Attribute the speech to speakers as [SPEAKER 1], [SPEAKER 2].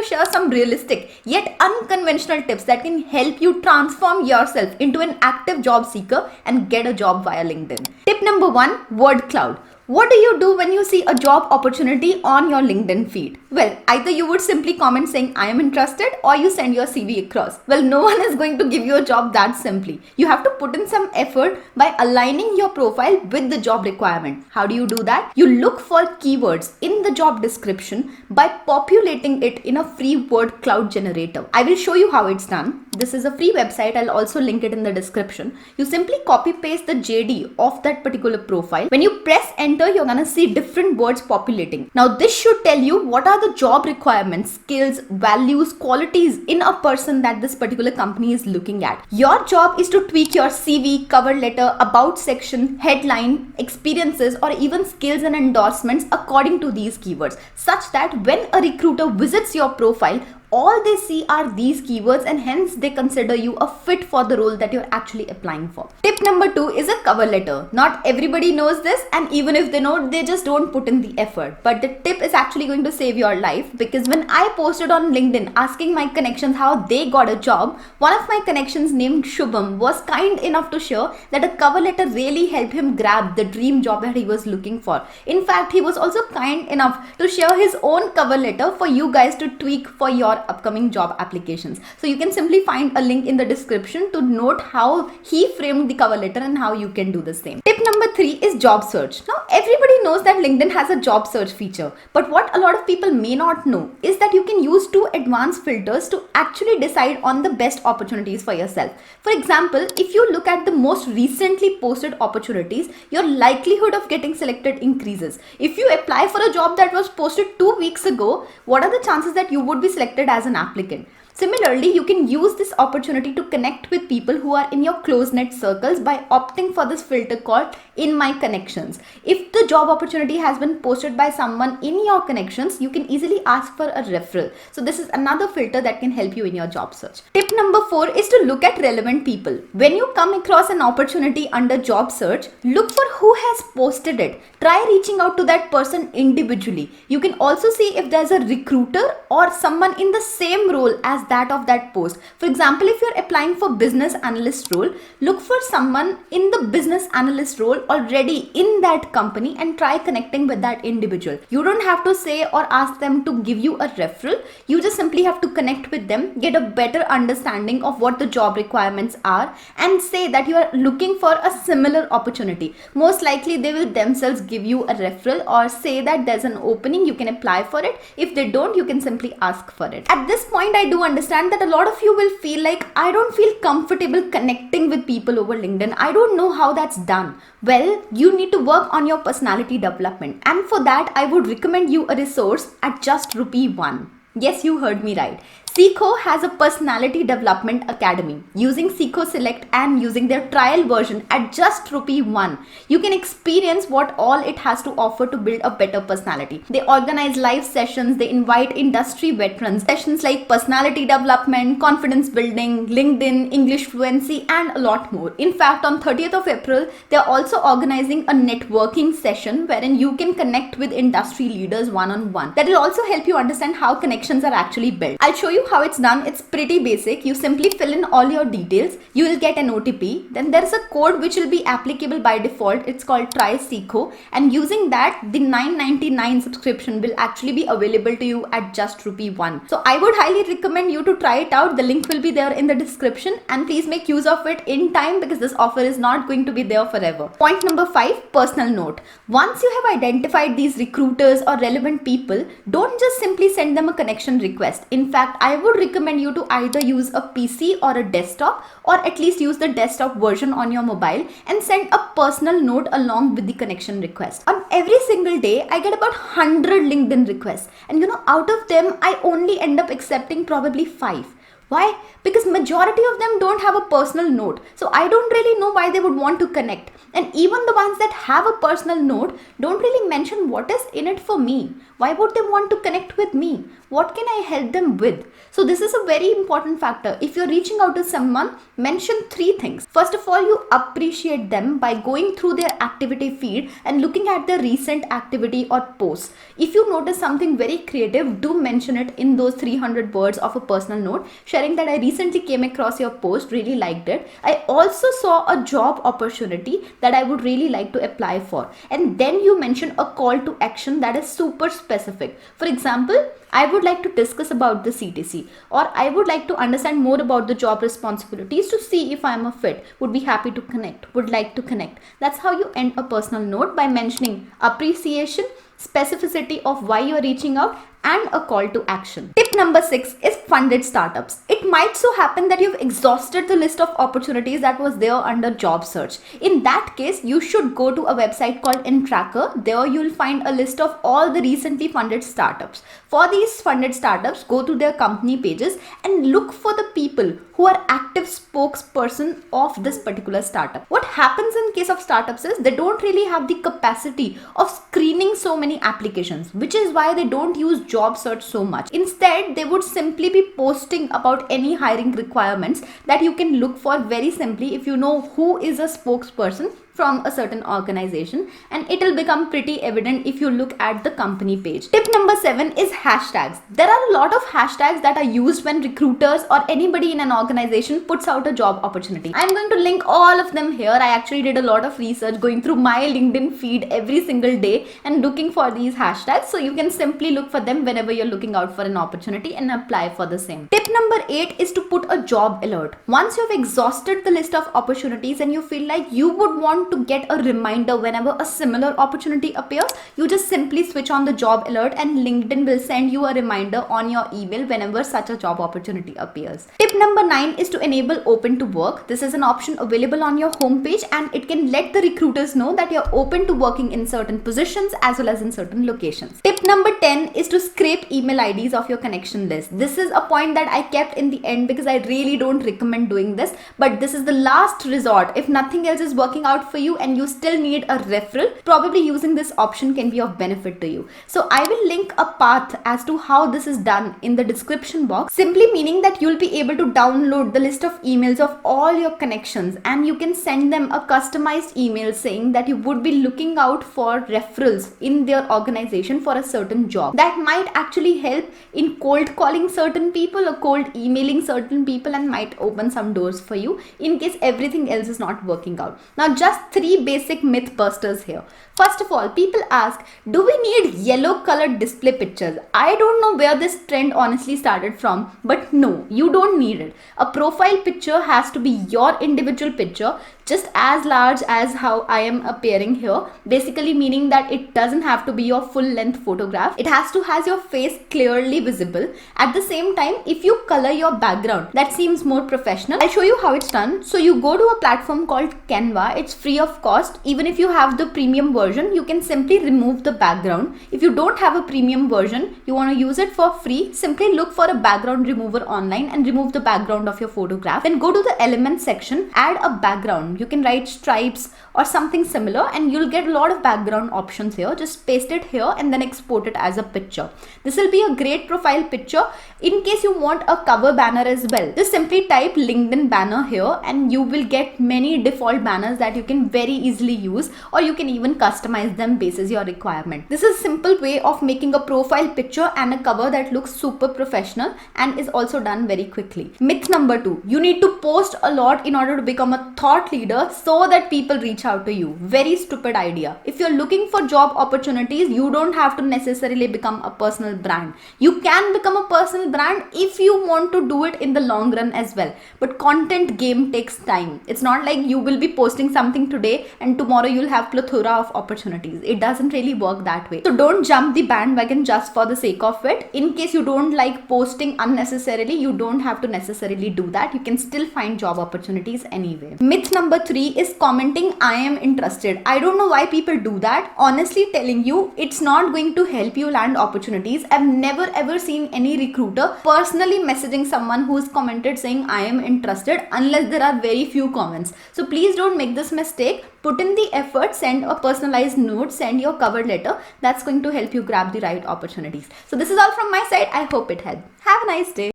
[SPEAKER 1] to share some realistic yet unconventional tips that can help you transform yourself into an active job seeker and get a job via LinkedIn. Tip number 1, word cloud. What do you do when you see a job opportunity on your LinkedIn feed? Well, either you would simply comment saying I am interested, or you send your CV across. Well, no one is going to give you a job that simply. You have to put in some effort by aligning your profile with the job requirement. How do you do that? You look for keywords in the job description by populating it in a free word cloud generator. I will show you how it's done. This is a free website. I'll also link it in the description. You simply copy paste the JD of that particular profile. When you press enter, you're gonna see different words populating. Now this should tell you what are the job requirements, skills, values, qualities in a person that this particular company is looking at. Your job is to tweak your CV, cover letter, about section, headline, experiences, or even skills and endorsements according to these keywords, such that when a recruiter visits your profile, all they see are these keywords, and hence they consider you a fit for the role that you're actually applying for. Tip number 2 is a cover letter. Not everybody knows this, and even if they know, they just don't put in the effort. But the tip is actually going to save your life, because when I posted on LinkedIn asking my connections how they got a job, one of my connections named Shubham was kind enough to share that a cover letter really helped him grab the dream job that he was looking for. In fact, he was also kind enough to share his own cover letter for you guys to tweak for your upcoming job applications. So you can simply find a link in the description to note how he framed the cover letter and how you can do the same. Tip number 3 is job search. Now everybody knows that LinkedIn has a job search feature, but what a lot of people may not know is that you can use 2 advanced filters to actually decide on the best opportunities for yourself. For example, if you look at the most recently posted opportunities, your likelihood of getting selected increases. If you apply for a job that was posted 2 weeks ago, what are the chances that you would be selected as an applicant? Similarly, you can use this opportunity to connect with people who are in your close-knit circles by opting for this filter called In My Connections. If the job opportunity has been posted by someone in your connections, you can easily ask for a referral. So this is another filter that can help you in your job search. Tip number 4 is to look at relevant people. When you come across an opportunity under job search, look for who has posted it. Try reaching out to that person individually. You can also see if there's a recruiter or someone in the same role as that of that post. For example, if you're applying for business analyst role, look for someone in the business analyst role already in that company and try connecting with that individual. You don't have to say or ask them to give you a referral. You just simply have to connect with them, get a better understanding of what the job requirements are, and say that you are looking for a similar opportunity. Most likely they will themselves give you a referral or say that there's an opening, you can apply for it. If they don't, you can simply ask for it. At this point, I do understand that a lot of you will feel like, I don't feel comfortable connecting with people over LinkedIn. I don't know how that's done. Well, you need to work on your personality development, and for that I would recommend you a resource at just ₹1. Yes, you heard me right. Seekho has a personality development academy. Using Seekho Select and using their trial version at just ₹1, you can experience what all it has to offer to build a better personality. They organize live sessions, they invite industry veterans, sessions like personality development, confidence building, LinkedIn, English fluency, and a lot more. In fact, on 30th of April, they're also organizing a networking session wherein you can connect with industry leaders one-on-one. That will also help you understand how connections are actually built. I'll show you how it's done. It's pretty basic. You simply fill in all your details. You will get an OTP. Then there is a code which will be applicable by default. It's called Try Seekho, and using that, the $9.99 subscription will actually be available to you at just ₹1. So I would highly recommend you to try it out. The link will be there in the description, and please make use of it in time because this offer is not going to be there forever. Point number 5, personal note. Once you have identified these recruiters or relevant people, don't just simply send them a connection request. In fact, I would recommend you to either use a PC or a desktop, or at least use the desktop version on your mobile and send a personal note along with the connection request. On every single day, I get about 100 LinkedIn requests, and out of them, I only end up accepting probably 5. Why? Because majority of them don't have a personal note. So I don't really know why they would want to connect. And even the ones that have a personal note don't really mention what is in it for me. Why would they want to connect with me? What can I help them with? So this is a very important factor. If you're reaching out to someone, mention 3 things. First of all, you appreciate them by going through their activity feed and looking at their recent activity or posts. If you notice something very creative, do mention it in those 300 words of a personal note, sharing that I recently came across your post, really liked it. I also saw a job opportunity that I would really like to apply for. And then you mention a call to action that is super specific. For example, I would like to discuss about the CTC, or I would like to understand more about the job responsibilities to see if I am a fit. Would be happy to connect, would like to connect. That's how you end a personal note, by mentioning appreciation, specificity of why you're reaching out, and a call to action. Tip number 6 is funded startups. It might so happen that you've exhausted the list of opportunities that was there under job search. In that case, you should go to a website called InTracker. There you'll find a list of all the recently funded startups. For these funded startups, go to their company pages and look for the people who are active spokesperson of this particular startup. What happens in case of startups is they don't really have the capacity of screening so many applications, which is why they don't use job search so much. Instead, they would simply be posting about any hiring requirements that you can look for very simply if you know who is a spokesperson from a certain organization, and it will become pretty evident if you look at the company page. Tip number 7 is hashtags. There are a lot of hashtags that are used when recruiters or anybody in an organization puts out a job opportunity. I'm going to link all of them here. I actually did a lot of research going through my LinkedIn feed every single day and looking for these hashtags, so you can simply look for them whenever you're looking out for an opportunity and apply for the same. Tip number 8 is to put a job alert. Once you've exhausted the list of opportunities and you feel like you would want to get a reminder whenever a similar opportunity appears, you just simply switch on the job alert and LinkedIn will send you a reminder on your email whenever such a job opportunity appears. Tip number 9 is to enable open to work. This is an option available on your homepage and it can let the recruiters know that you're open to working in certain positions as well as in certain locations. Tip number 10 is to scrape email IDs of your connection list. This is a point that I kept in the end because I really don't recommend doing this, but this is the last resort. If nothing else is working out for you and you still need a referral, probably using this option can be of benefit to you. So I will link a path as to how this is done in the description box, simply meaning that you'll be able to download the list of emails of all your connections and you can send them a customized email saying that you would be looking out for referrals in their organization for a certain job. That might actually help in cold calling certain people or cold emailing certain people and might open some doors for you in case everything else is not working out. Now, just 3 basic myth busters here. First of all, people ask, do we need yellow colored display pictures? I don't know where this trend honestly started from, but no, you don't need it. A profile picture has to be your individual picture, just as large as how I am appearing here, basically meaning that it doesn't have to be your full length photograph. It has to have your face clearly visible. At the same time, if you color your background, that seems more professional. I'll show you how it's done. So you go to a platform called Canva. It's free of cost. Even if you have the premium version, you can simply remove the background. If you don't have a premium version, you want to use it for free, simply look for a background remover online and remove the background of your photograph. Then go to the elements section, add a background. You can write stripes or something similar and you'll get a lot of background options here. Just paste it here and then export it as a picture. This will be a great profile picture in case you want a cover banner as well. Just simply type LinkedIn banner here and you will get many default banners that you can very easily use, or you can even customize them basis your requirement. This is a simple way of making a profile picture and a cover that looks super professional and is also done very quickly. Myth number 2, you need to post a lot in order to become a thought leader so that people reach out to you. Very stupid idea. If you're looking for job opportunities, you don't have to necessarily become a personal brand. You can become a personal brand if you want to do it in the long run as well. But content game takes time. It's not like you will be posting something today and tomorrow you'll have plethora of opportunities. It doesn't really work that way. So don't jump the bandwagon just for the sake of it. In case you don't like posting unnecessarily, you don't have to necessarily do that. You can still find job opportunities anyway. Myth number 3 is commenting I am interested. I don't know why people do that. Honestly telling you, it's not going to help you land opportunities. I've never ever seen any recruiter personally messaging someone who's commented saying I am interested unless there are very few comments. So please don't make this mistake. Put in the effort, send a personalized note, send your cover letter. That's going to help you grab the right opportunities. So this is all from my side. I hope it helped. Have a nice day.